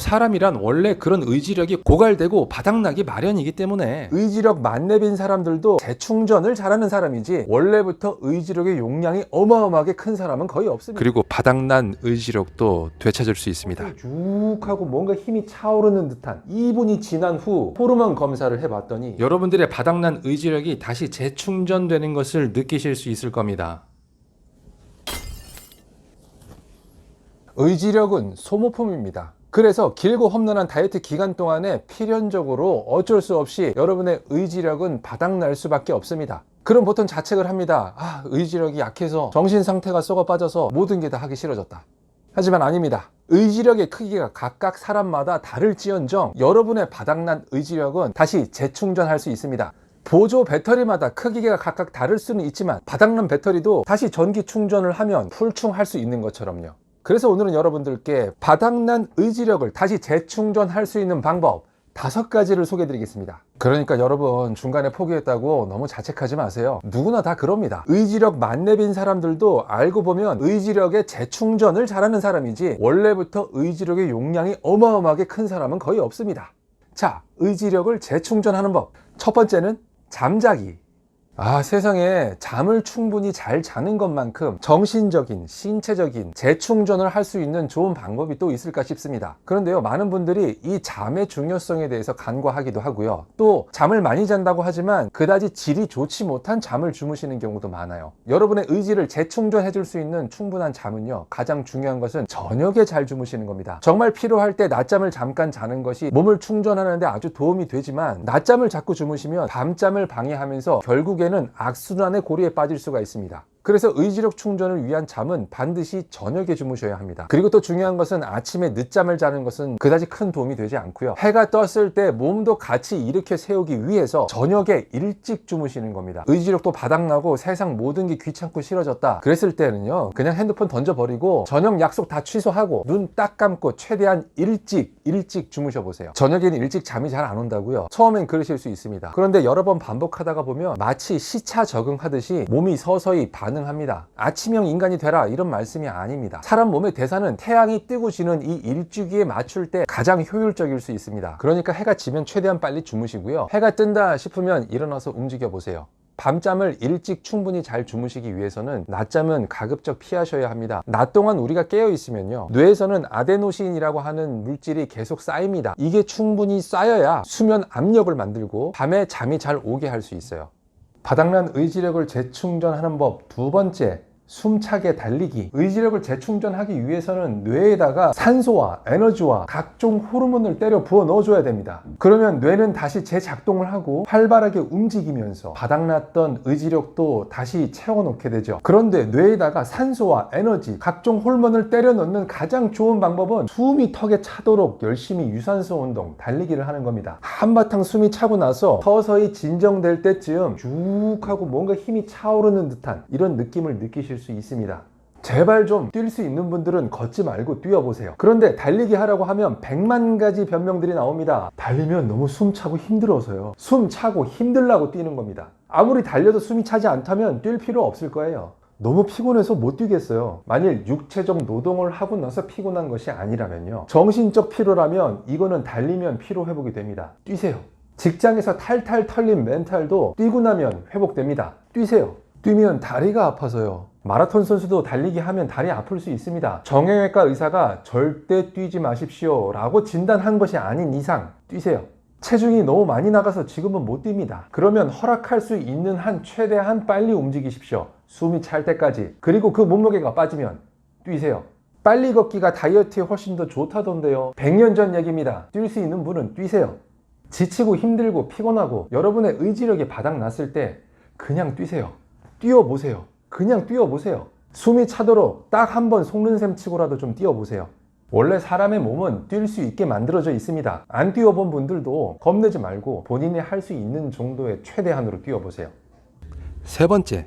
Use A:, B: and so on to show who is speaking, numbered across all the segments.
A: 사람이란 원래 그런 의지력이 고갈되고 바닥나기 마련이기 때문에 의지력 만렙인 사람들도 재충전을 잘하는 사람이지 원래부터 의지력의 용량이 어마어마하게 큰 사람은 거의 없습니다. 그리고 바닥난 의지력도 되찾을 수 있습니다. 쭉 하고 뭔가 힘이 차오르는 듯한 2분이 지난 후 호르몬 검사를 해봤더니 여러분들의 바닥난 의지력이 다시 재충전되는 것을 느끼실 수 있을 겁니다. 의지력은 소모품입니다. 그래서 길고 험난한 다이어트 기간 동안에 필연적으로 어쩔 수 없이 여러분의 의지력은 바닥날 수밖에 없습니다. 그럼 보통 자책을 합니다. 의지력이 약해서 정신 상태가 썩어 빠져서 모든 게 다 하기 싫어졌다. 하지만 아닙니다. 의지력의 크기가 각각 사람마다 다를지언정 여러분의 바닥난 의지력은 다시 재충전할 수 있습니다. 보조 배터리마다 크기가 각각 다를 수는 있지만 바닥난 배터리도 다시 전기 충전을 하면 풀충할 수 있는 것처럼요. 그래서 오늘은 여러분들께 바닥난 의지력을 다시 재충전할 수 있는 방법 5가지를 소개해 드리겠습니다. 그러니까 여러분 중간에 포기했다고 너무 자책하지 마세요. 누구나 다 그럽니다. 의지력 만렙인 사람들도 알고 보면 의지력의 재충전을 잘하는 사람이지 원래부터 의지력의 용량이 어마어마하게 큰 사람은 거의 없습니다. 자, 의지력을 재충전하는 법. 첫 번째는 잠자기. 세상에 잠을 충분히 잘 자는 것만큼 정신적인, 신체적인 재충전을 할 수 있는 좋은 방법이 또 있을까 싶습니다. 그런데요, 많은 분들이 이 잠의 중요성에 대해서 간과하기도 하고요. 또 잠을 많이 잔다고 하지만 그다지 질이 좋지 못한 잠을 주무시는 경우도 많아요. 여러분의 의지를 재충전해 줄 수 있는 충분한 잠은요, 가장 중요한 것은 저녁에 잘 주무시는 겁니다. 정말 필요할 때 낮잠을 잠깐 자는 것이 몸을 충전하는 데 아주 도움이 되지만 낮잠을 자꾸 주무시면 밤잠을 방해하면서 결국에는 악순환의 고리에 빠질 수가 있습니다. 그래서 의지력 충전을 위한 잠은 반드시 저녁에 주무셔야 합니다. 그리고 또 중요한 것은 아침에 늦잠을 자는 것은 그다지 큰 도움이 되지 않고요. 해가 떴을 때 몸도 같이 일으켜 세우기 위해서 저녁에 일찍 주무시는 겁니다. 의지력도 바닥나고 세상 모든 게 귀찮고 싫어졌다 그랬을 때는요, 그냥 핸드폰 던져버리고 저녁 약속 다 취소하고 눈 딱 감고 최대한 일찍 주무셔 보세요. 저녁에는 일찍 잠이 잘 안 온다고요? 처음엔 그러실 수 있습니다. 그런데 여러 번 반복하다가 보면 마치 시차 적응하듯이 몸이 서서히 반응합니다. 아침형 인간이 되라 이런 말씀이 아닙니다. 사람 몸의 대사는 태양이 뜨고 지는 이 일주기에 맞출 때 가장 효율적일 수 있습니다. 그러니까 해가 지면 최대한 빨리 주무시고요. 해가 뜬다 싶으면 일어나서 움직여 보세요. 밤잠을 일찍 충분히 잘 주무시기 위해서는 낮잠은 가급적 피하셔야 합니다. 낮 동안 우리가 깨어 있으면요, 뇌에서는 아데노신이라고 하는 물질이 계속 쌓입니다. 이게 충분히 쌓여야 수면 압력을 만들고 밤에 잠이 잘 오게 할 수 있어요. 바닥난 의지력을 재충전하는 법 2번째, 숨차게 달리기. 의지력을 재충전하기 위해서는 뇌에다가 산소와 에너지와 각종 호르몬을 때려 부어 넣어줘야 됩니다. 그러면 뇌는 다시 재작동을 하고 활발하게 움직이면서 바닥났던 의지력도 다시 채워놓게 되죠. 그런데 뇌에다가 산소와 에너지, 각종 호르몬을 때려 넣는 가장 좋은 방법은 숨이 턱에 차도록 열심히 유산소 운동, 달리기를 하는 겁니다. 한바탕 숨이 차고 나서 서서히 진정될 때쯤 쭉 하고 뭔가 힘이 차오르는 듯한 이런 느낌을 느끼실 수 있습니다. 제발 좀 뛸 수 있는 분들은 걷지 말고 뛰어보세요. 그런데 달리기 하라고 하면 100만 가지 변명들이 나옵니다. 달리면 너무 숨차고 힘들어서요. 숨차고 힘들라고 뛰는 겁니다. 아무리 달려도 숨이 차지 않다면 뛸 필요 없을 거예요. 너무 피곤해서 못 뛰겠어요. 만일 육체적 노동을 하고 나서 피곤한 것이 아니라면요, 정신적 피로라면 이거는 달리면 피로 회복이 됩니다. 뛰세요. 직장에서 탈탈 털린 멘탈도 뛰고 나면 회복됩니다. 뛰세요. 뛰면 다리가 아파서요. 마라톤 선수도 달리기 하면 다리 아플 수 있습니다. 정형외과 의사가 절대 뛰지 마십시오 라고 진단한 것이 아닌 이상 뛰세요. 체중이 너무 많이 나가서 지금은 못 뜁니다. 그러면 허락할 수 있는 한 최대한 빨리 움직이십시오. 숨이 찰 때까지. 그리고 그 몸무게가 빠지면 뛰세요. 빨리 걷기가 다이어트에 훨씬 더 좋다던데요. 100년 전 얘기입니다. 뛸 수 있는 분은 뛰세요. 지치고 힘들고 피곤하고 여러분의 의지력이 바닥났을 때 그냥 뛰세요. 뛰어보세요. 그냥 뛰어보세요. 숨이 차도록 딱 한 번 속는 셈 치고라도 좀 뛰어보세요. 원래 사람의 몸은 뛸 수 있게 만들어져 있습니다. 안 뛰어본 분들도 겁내지 말고 본인이 할 수 있는 정도의 최대한으로 뛰어보세요. 3번째,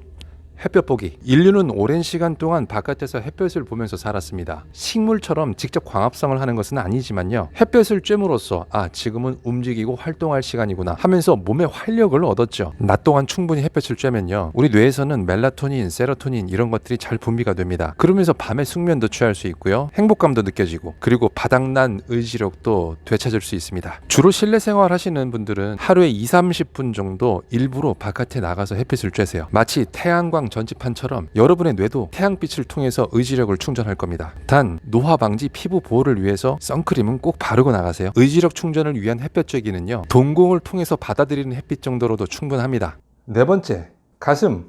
A: 햇볕 보기. 인류는 오랜 시간 동안 바깥에서 햇볕을 보면서 살았습니다. 식물처럼 직접 광합성을 하는 것은 아니지만요. 햇볕을 쬐므로써 지금은 움직이고 활동할 시간이구나 하면서 몸에 활력을 얻었죠. 낮 동안 충분히 햇볕을 쬐면요. 우리 뇌에서는 멜라토닌, 세로토닌 이런 것들이 잘 분비가 됩니다. 그러면서 밤에 숙면도 취할 수 있고요. 행복감도 느껴지고 그리고 바닥난 의지력도 되찾을 수 있습니다. 주로 실내 생활 하시는 분들은 하루에 20-30분 정도 일부러 바깥에 나가서 햇빛을 쬐세요. 마치 태양광 전지판처럼 여러분의 뇌도 태양빛을 통해서 의지력을 충전할 겁니다. 단 노화 방지 피부 보호를 위해서 선크림은 꼭 바르고 나가세요. 의지력 충전을 위한 햇볕 쬐기는요. 동공을 통해서 받아들이는 햇빛 정도로도 충분합니다. 네 번째, 가슴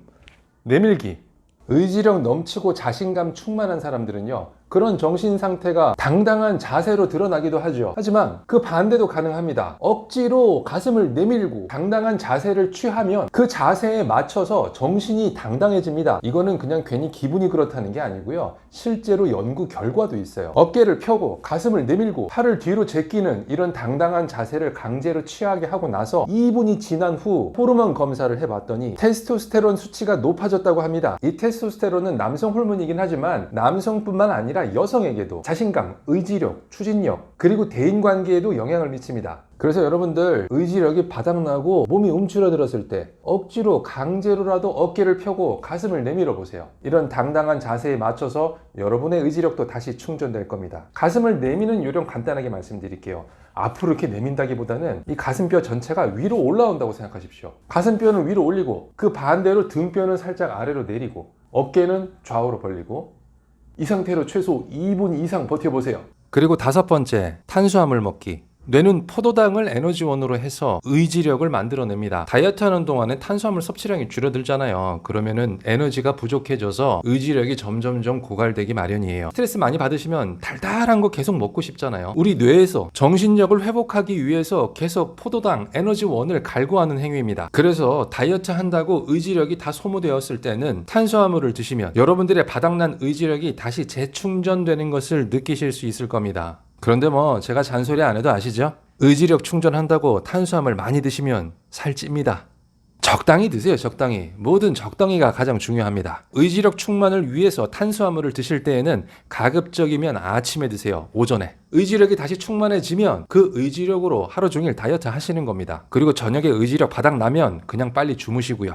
A: 내밀기. 의지력 넘치고 자신감 충만한 사람들은요. 그런 정신 상태가 당당한 자세로 드러나기도 하죠. 하지만 그 반대도 가능합니다. 억지로 가슴을 내밀고 당당한 자세를 취하면 그 자세에 맞춰서 정신이 당당해집니다. 이거는 그냥 괜히 기분이 그렇다는 게 아니고요. 실제로 연구 결과도 있어요. 어깨를 펴고 가슴을 내밀고 팔을 뒤로 제끼는 이런 당당한 자세를 강제로 취하게 하고 나서 2분이 지난 후 호르몬 검사를 해봤더니 테스토스테론 수치가 높아졌다고 합니다. 이 테스토스테론은 남성 호르몬이긴 하지만 남성뿐만 아니라 여성에게도 자신감, 의지력, 추진력, 그리고 대인관계에도 영향을 미칩니다. 그래서 여러분들 의지력이 바닥나고 몸이 움츠러들었을 때 억지로 강제로라도 어깨를 펴고 가슴을 내밀어 보세요. 이런 당당한 자세에 맞춰서 여러분의 의지력도 다시 충전될 겁니다. 가슴을 내미는 요령 간단하게 말씀드릴게요. 앞으로 이렇게 내민다기보다는 이 가슴뼈 전체가 위로 올라온다고 생각하십시오. 가슴뼈는 위로 올리고 그 반대로 등뼈는 살짝 아래로 내리고 어깨는 좌우로 벌리고 이 상태로 최소 2분 이상 버텨보세요. 그리고 5번째, 탄수화물 먹기. 뇌는 포도당을 에너지원으로 해서 의지력을 만들어냅니다. 다이어트하는 동안에 탄수화물 섭취량이 줄어들잖아요. 그러면은 에너지가 부족해져서 의지력이 점점점 고갈되기 마련이에요. 스트레스 많이 받으시면 달달한 거 계속 먹고 싶잖아요. 우리 뇌에서 정신력을 회복하기 위해서 계속 포도당, 에너지원을 갈구하는 행위입니다. 그래서 다이어트 한다고 의지력이 다 소모되었을 때는 탄수화물을 드시면 여러분들의 바닥난 의지력이 다시 재충전되는 것을 느끼실 수 있을 겁니다. 그런데 제가 잔소리 안 해도 아시죠? 의지력 충전한다고 탄수화물 많이 드시면 살찝니다. 적당히 드세요. 적당히. 뭐든 적당히가 가장 중요합니다. 의지력 충만을 위해서 탄수화물을 드실 때에는 가급적이면 아침에 드세요. 오전에. 의지력이 다시 충만해지면 그 의지력으로 하루 종일 다이어트 하시는 겁니다. 그리고 저녁에 의지력 바닥 나면 그냥 빨리 주무시고요.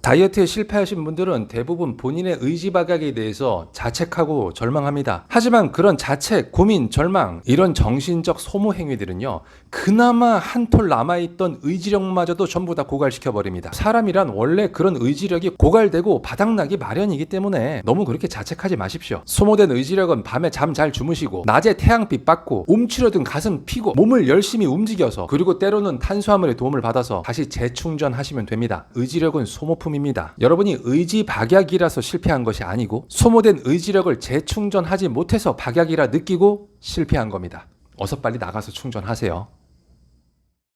A: 다이어트에 실패하신 분들은 대부분 본인의 의지 박약에 대해서 자책하고 절망합니다. 하지만 그런 자책, 고민, 절망 이런 정신적 소모 행위들은요. 그나마 한 톨 남아있던 의지력마저도 전부 다 고갈시켜버립니다. 사람이란 원래 그런 의지력이 고갈되고 바닥나기 마련이기 때문에 너무 그렇게 자책하지 마십시오. 소모된 의지력은 밤에 잠 잘 주무시고 낮에 태양빛 받고 움츠러든 가슴 피고 몸을 열심히 움직여서 그리고 때로는 탄수화물의 도움을 받아서 다시 재충전하시면 됩니다. 의지력은 소모품입니다. 여러분이 의지 박약이라서 실패한 것이 아니고 소모된 의지력을 재충전하지 못해서 박약이라 느끼고 실패한 겁니다. 어서 빨리 나가서 충전하세요.